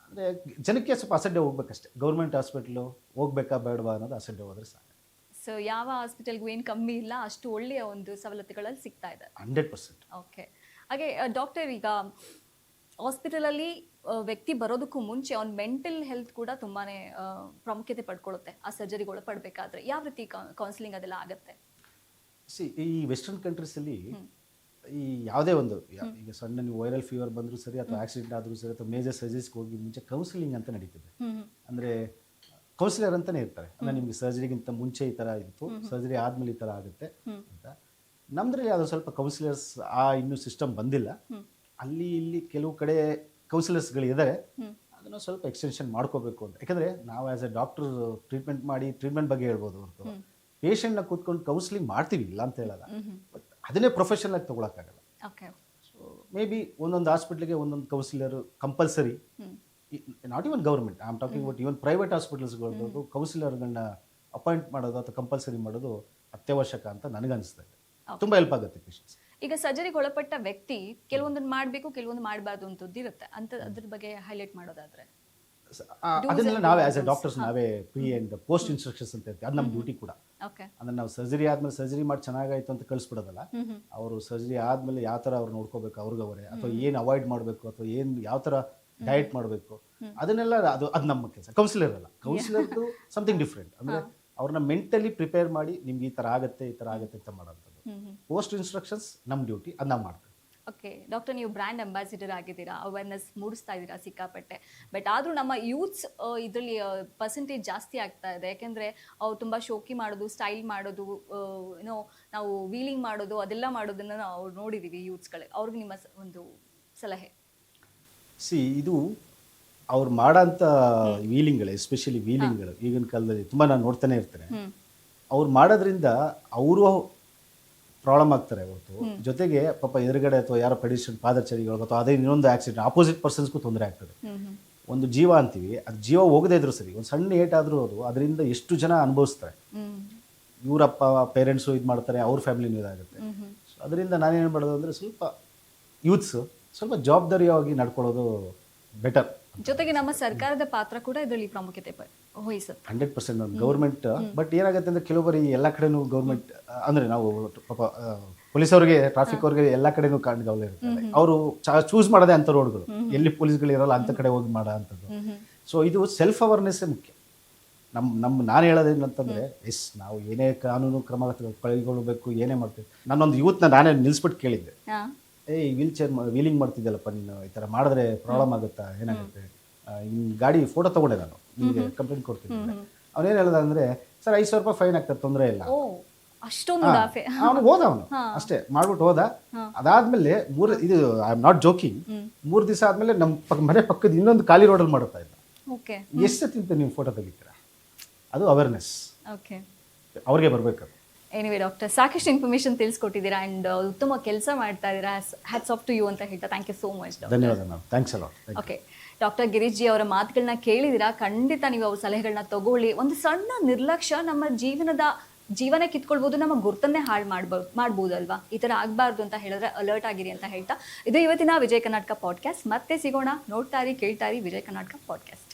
ಅಂದರೆ ಜನಕ್ಕೆ ಸ್ವಲ್ಪ ಅಸಡ್ಡೆ ಹೋಗ್ಬೇಕಷ್ಟೇ. ಗೌರ್ಮೆಂಟ್ ಹಾಸ್ಪಿಟ್ಲು ಹೋಗ್ಬೇಕಾ ಬೇಡವಾ ಅನ್ನೋದು ಅಸಡ್ಡೆ ಹೋದ್ರೆ ಸಾಕು. ಸೊ ಯಾವ ಹಾಸ್ಪಿಟಲ್ಗೂ ಏನು ಕಮ್ಮಿ ಇಲ್ಲ, ಅಷ್ಟು ಒಳ್ಳೆಯ ಒಂದು ಸವಲತ್ತುಗಳಲ್ಲಿ ಸಿಗ್ತಾ ಇದೆ. 100%. ಓಕೆ. ಹಾಗೆ ಡಾಕ್ಟರ್, ಈಗ ಹಾಸ್ಪಿಟಲಲ್ಲಿ ವ್ಯಕ್ತಿ ಬರೋದಕ್ಕೂ ಮುಂಚೆ ಅವ್ನ ಮೆಂಟಲ್ ಹೆಲ್ತ್ ಕೂಡ ತುಂಬಾನೇ ಪ್ರಾಮುಖ್ಯತೆ ಪಡ್ಕೊಳ್ಳುತ್ತೆ. ಆ ಸರ್ಜರಿಗೆ ಒಳಪಡಬೇಕಾದ್ರೆ ಯಾವ ರೀತಿ ಕೌನ್ಸಿಲಿಂಗ್ ಅದೆಲ್ಲ ಆಗುತ್ತೆ? ಈ ವೆಸ್ಟರ್ನ್ ಕಂಟ್ರೀಸಲ್ಲಿ ಈ ಯಾವುದೇ ಒಂದು ಈಗ ಸಣ್ಣ ನೀವು ವೈರಲ್ ಫೀವರ್ ಬಂದರೂ ಸರಿ ಅಥವಾ ಆಕ್ಸಿಡೆಂಟ್ ಆದರೂ ಸರಿ ಅಥವಾ ಮೇಜರ್ ಸರ್ಜರೀಸ್ಗೆ ಹೋಗಿ ಮುಂಚೆ ಕೌನ್ಸಿಲಿಂಗ್ ಅಂತ ನಡೀತದೆ. ಅಂದರೆ ಕೌನ್ಸಿಲರ್ ಅಂತಲೇ ಇರ್ತಾರೆ. ಅಂದರೆ ನಿಮಗೆ ಸರ್ಜರಿಗಿಂತ ಮುಂಚೆ ಈ ಥರ ಇತ್ತು, ಸರ್ಜರಿ ಆದಮೇಲೆ ಈ ಥರ ಆಗುತ್ತೆ ಅಂತ. ನಮ್ಮದ್ರಲ್ಲಿ ಅದು ಸ್ವಲ್ಪ ಕೌನ್ಸಿಲರ್ಸ್ ಇನ್ನೂ ಸಿಸ್ಟಮ್ ಬಂದಿಲ್ಲ. ಅಲ್ಲಿ ಇಲ್ಲಿ ಕೆಲವು ಕಡೆ ಕೌನ್ಸಿಲರ್ಸ್ಗಳು ಇದ್ದಾರೆ, ಅದನ್ನು ಸ್ವಲ್ಪ ಎಕ್ಸ್ಟೆನ್ಷನ್ ಮಾಡ್ಕೋಬೇಕು ಅಂತ. ಯಾಕಂದರೆ ನಾವು ಆ್ಯಸ್ ಎ ಡಾಕ್ಟರ್ ಟ್ರೀಟ್ಮೆಂಟ್ ಮಾಡಿ ಟ್ರೀಟ್ಮೆಂಟ್ ಬಗ್ಗೆ ಹೇಳ್ಬೋದು ಹೊರತು ಪೇಷಂಟ್ನ ಕೂತ್ಕೊಂಡು ಕೌನ್ಸಿಲಿಂಗ್ ಮಾಡ್ತೀವಿ ಇಲ್ಲ ಅಂತ ಹೇಳಲ್ಲ, ಬಟ್ ಅದನ್ನೇ ಪ್ರೊಫೆಷನಲ್ ಆಗಿ ತೊಗೊಳಕ್ಕಾಗಲ್ಲ. ಸೊ ಮೇ ಬಿ ಒಂದೊಂದು ಹಾಸ್ಪಿಟ್ಲಿಗೆ ಒಂದೊಂದು counsellor compulsory. Not even government, I am talking about even private ಹಾಸ್ಪಿಟಲ್ಸ್ಗಳು ಕೌನ್ಸಿಲರ್ಗಳನ್ನ ಅಪಾಯಿಂಟ್ ಮಾಡೋದು ಅಥವಾ ಕಂಪಲ್ಸರಿ ಮಾಡೋದು ಅತ್ಯವಶ್ಯಕ ಅಂತ ನನಗನ್ನಿಸ್ತಾ ಇದೆ. ತುಂಬ ಹೆಲ್ಪ್ ಆಗುತ್ತೆ ಪೇಷಂಟ್ಸ್. ಈಗ ಸರ್ಜರಿಗೆ ಒಳಪಟ್ಟ ವ್ಯಕ್ತಿ ಕೆಲವೊಂದನ್ನು ಮಾಡಬೇಕು, ಕೆಲವೊಂದು ಮಾಡಬಾರ್ದು ಅಂತದ್ದು ಇರುತ್ತೆ ಅಂತ, ಅದ್ರ ಬಗ್ಗೆ ಹೈಲೈಟ್ ಮಾಡೋದಾದ್ರೆ ಅದನ್ನೆಲ್ಲ ನಾವೇ ಆಸ್ ಎ ಡಾಕ್ಟರ್ಸ್ ನಾವೇ ಪ್ರೀ ಆ್ಯಂಡ್ ಪೋಸ್ಟ್ ಇನ್ಸ್ಟ್ರಕ್ಷನ್ಸ್ ಅಂತ ಇರ್ತೀವಿ. ಅದು ನಮ್ಮ ಡ್ಯೂಟಿ ಕೂಡ. ಅಂದ್ರೆ ನಾವು ಸರ್ಜರಿ ಆದ್ಮೇಲೆ ಸರ್ಜರಿ ಮಾಡಿ ಚೆನ್ನಾಗಾಯ್ತು ಅಂತ ಕಳಿಸ್ಬಿಡೋದಲ್ಲ, ಅವರು ಸರ್ಜರಿ ಆದ್ಮೇಲೆ ಯಾವ ಥರ ಅವ್ರು ನೋಡ್ಕೋಬೇಕು ಅವ್ರಿಗವರೇ, ಅಥವಾ ಏನು ಅವಾಯ್ಡ್ ಮಾಡಬೇಕು ಅಥವಾ ಏನು ಯಾವ ಥರ ಡಯಟ್ ಮಾಡಬೇಕು, ಅದನ್ನೆಲ್ಲ ಅದು ನಮ್ಮ ಕೆಲಸ. ಕೌನ್ಸಿಲರ್ ಅಲ್ಲ, ಕೌನ್ಸಿಲರ್ದು ಸಮಥಿಂಗ್ ಡಿಫ್ರೆಂಟ್. ಅಂದರೆ ಅವ್ರನ್ನ ಮೆಂಟಲಿ ಪ್ರಿಪೇರ್ ಮಾಡಿ ನಿಮ್ಗೆ ಈ ಥರ ಆಗುತ್ತೆ ಅಂತ ಮಾಡೋಂಥದ್ದು. ಪೋಸ್ಟ್ ಇನ್ಸ್ಟ್ರಕ್ಷನ್ಸ್ ನಮ್ಮ ಡ್ಯೂಟಿ, ಅದು ನಾವು ಮಾಡ್ತೀವಿ. ಓಕೆ ಡಾಕ್ಟರ್, ನೀವು ಬ್ರ್ಯಾಂಡ್ ಅಂಬಾಸಿಡರ್ ಆಗಿದ್ದೀರಾ, ಅವೇರ್ನೆಸ್ ಮೂಡಿಸ್ತಾ ಇದ್ದೀರಾ ಸಿಕ್ಕಾಪಟ್ಟೆ. ಬಟ್ ಆದರೂ ನಮ್ಮ ಯೂತ್ಸ್ ಇದರಲ್ಲಿ ಪರ್ಸೆಂಟೇಜ್ ಜಾಸ್ತಿ ಆಗ್ತಾ ಇದೆ. ಯಾಕೆಂದರೆ ಅವ್ರು ತುಂಬ ಶೋಕಿ ಮಾಡೋದು, ಸ್ಟೈಲ್ ಮಾಡೋದು, ಏನೋ ನಾವು ವೀಲಿಂಗ್ ಮಾಡೋದು, ಅದೆಲ್ಲ ಮಾಡೋದನ್ನು ನಾವು ನೋಡಿದ್ದೀವಿ ಯೂತ್ಸ್ಗಳೇ. ಅವ್ರಿಗೆ ನಿಮ್ಮ ಒಂದು ಸಲಹೆ? ಇದು ಅವ್ರು ಮಾಡೋಂಥ ವೀಲಿಂಗ್ಗಳು, ಎಸ್ಪೆಷಲಿ ವೀಲಿಂಗ್ಗಳು ಈಗಿನ ಕಾಲದಲ್ಲಿ ತುಂಬ ನಾನು ನೋಡ್ತಾನೆ ಇರ್ತೇನೆ. ಅವ್ರು ಮಾಡೋದ್ರಿಂದ ಅವರು ಪ್ರಾಬ್ಲಮ್ ಆಗ್ತಾರೆ ಹೊರತು ಜೊತೆಗೆ ಪಾಪ ಎದುರುಗಡೆ ಅಥವಾ ಯಾರೋ ಪೆಡಿಸ್ಟ್ರಿಯನ್ ಪಾದಚಾರಿಗಳು ಅಥವಾ ಅದೇ ಇನ್ನೊಂದು ಆಕ್ಸಿಡೆಂಟ್ ಆಪೋಸಿಟ್ ಪರ್ಸನ್ಸ್ಗೂ ತೊಂದರೆ ಆಗ್ತದೆ. ಒಂದು ಜೀವ ಅಂತೀವಿ, ಅದು ಜೀವ ಹೋಗದೇ ಇದ್ರು ಸರಿ, ಒಂದು ಸಣ್ಣ ಏಟಾದರೂ ಅದು ಅದರಿಂದ ಎಷ್ಟು ಜನ ಅನುಭವಿಸ್ತಾರೆ. ಇವರಪ್ಪ ಪೇರೆಂಟ್ಸು ಇದು ಮಾಡ್ತಾರೆ, ಅವ್ರ ಫ್ಯಾಮಿಲಿನೂ ಇದಾಗುತ್ತೆ. ಸೊ ಅದರಿಂದ ನಾನೇನು ಮಾಡೋದು ಅಂದರೆ ಸ್ವಲ್ಪ ಯೂತ್ಸು ಸ್ವಲ್ಪ ಜವಾಬ್ದಾರಿಯಾಗಿ ನಡ್ಕೊಳ್ಳೋದು ಬೆಟರ್. ಜೊತೆಗೆ ನಮ್ಮ ಸರ್ಕಾರದ ಪಾತ್ರ ಕೂಡ ಇದರಲ್ಲಿ ಪ್ರಾಮುಖ್ಯತೆ ವಹಿಸುತ್ತೆ. 100% ಗೌರ್ಮೆಂಟ್. ಬಟ್ ಏನಾಗುತ್ತೆ ಅಂದರೆ ಕೆಲವೊಬ್ಬರು ಎಲ್ಲ ಕಡೆನೂ ಗೌರ್ಮೆಂಟ್ ಅಂದರೆ ನಾವು ಪಾಪ ಪೊಲೀಸವ್ರಿಗೆ, ಟ್ರಾಫಿಕ್ ಅವ್ರಿಗೆ ಎಲ್ಲ ಕಡೆನೂ ಕಾಣ್ಗೌಲ ಇರ್ತಾರೆ. ಅವರು ಚೂಸ್ ಮಾಡೋದೇ ಅಂಥ ರೋಡ್ಗಳು, ಎಲ್ಲಿ ಪೊಲೀಸ್ಗಳು ಇರೋಲ್ಲ ಅಂಥ ಕಡೆ ಹೋಗಿ ಮಾಡೋ ಅಂಥದ್ದು. ಸೊ ಇದು ಸೆಲ್ಫ್ ಅವೇರ್ನೆಸ್ಸೇ ಮುಖ್ಯ. ನಾನು ಹೇಳೋದೇನಂತಂದರೆ, ನಾವು ಏನೇ ಕಾನೂನು ಕ್ರಮ ಕೈಗೊಳ್ಳಬೇಕು, ಏನೇ ಮಾಡ್ತೀವಿ. ನಾನೊಂದು ಯೂತ್ನ ನಾನೇ ನಿಲ್ಲಿಸ್ಬಿಟ್ಟು ಕೇಳಿದ್ದೆ, ವೀಲಿಂಗ್ ಮಾಡ್ತಿದ್ದಲ್ಲಪ್ಪ ನೀನು, ಈ ಥರ ಮಾಡಿದ್ರೆ ಪ್ರಾಬ್ಲಮ್ ಆಗುತ್ತಾ, ಏನಾಗುತ್ತೆ, ನಿಮ್ಮ ಗಾಡಿ ಫೋಟೋ ತೊಗೊಂಡೆ ನಾನು, ನಿಮಗೆ ಕಂಪ್ಲೇಂಟ್ ಕೊಡ್ತೀನಿ. ಅವನೇನು ಹೇಳ್ದ ಅಂದರೆ, ಸರ್ 5,000 ರೂಪಾಯಿ ಫೈನ್ ಆಗ್ತದೆ, ತೊಂದರೆ ಇಲ್ಲ. ಅವನು ಹೋದ, ಅವನು ಅಷ್ಟೇ ಮಾಡ್ಬಿಟ್ಟು ಹೋದ. ಅದಾದ್ಮೇಲೆ ಇದು ಐ ಆಮ್ ನಾಟ್ ಜೋಕಿಂಗ್, 3 ದಿವಸ ಆದ್ಮೇಲೆ ನಮ್ಮ ಮನೆ ಪಕ್ಕದ ಇನ್ನೊಂದು ಖಾಲಿ ರೋಡಲ್ಲಿ ಮಾಡುತ್ತಾ ಇದ್ದ. ಎಷ್ಟು ತಿಂತ ನೀವು ಫೋಟೋ ತೆಗಿತೀರಾ? ಅದು ಅವೇರ್ನೆಸ್ ಅವ್ರಿಗೆ ಬರಬೇಕು. ಎನಿವೆ ಡಾಕ್ಟರ್, ಸಾಕಷ್ಟು ಇನ್ಫಾರ್ಮೇಶನ್ ತಿಳಿಸ್ಕೊಟ್ಟಿದ್ದೀರಾ ಆ್ಯಂಡ್ ಉತ್ತಮ ಕೆಲಸ ಮಾಡ್ತಾ ಇದ್ದೀರಾ. ಹ್ಯಾಟ್ಸ್ ಆಫ್ ಟು ಯು ಅಂತ ಹೇಳ್ತಾ ಥ್ಯಾಂಕ್ ಯು ಸೋ ಮಚ್. ಧನ್ಯವಾದ ma'am, thanks a lot. Okay doctor Girish G ಅವರ ಮಾತುಗಳನ್ನ ಕೇಳಿದಿರಾ, ಖಂಡಿತ ನೀವು ಅವ್ರ ಸಲಹೆಗಳನ್ನ ತಗೊಳ್ಳಿ. ಒಂದು ಸಣ್ಣ ನಿರ್ಲಕ್ಷ್ಯ ನಮ್ಮ ಜೀವನ ಕಿತ್ಕೊಳ್ಬೋದು, ನಮ್ಮ ಗುರ್ತನ್ನೇ ಹಾಳು ಮಾಡ್ಬೋದಲ್ವಾ. ಈ ಥರ ಆಗಬಾರ್ದು ಅಂತ ಹೇಳಿದ್ರೆ ಅಲರ್ಟ್ ಆಗಿರಿ ಅಂತ ಹೇಳ್ತಾ, ಇದು ಇವತ್ತಿನ ವಿಜಯ ಕರ್ನಾಟಕ ಪಾಡ್ಕಾಸ್ಟ್. ಮತ್ತೆ ಸಿಗೋಣ. ನೋಡ್ತಾ ಇರಿ, ಕೇಳ್ತಾ ಇರಿ ವಿಜಯ ಕರ್ನಾಟಕ ಪಾಡ್ಕಾಸ್ಟ್.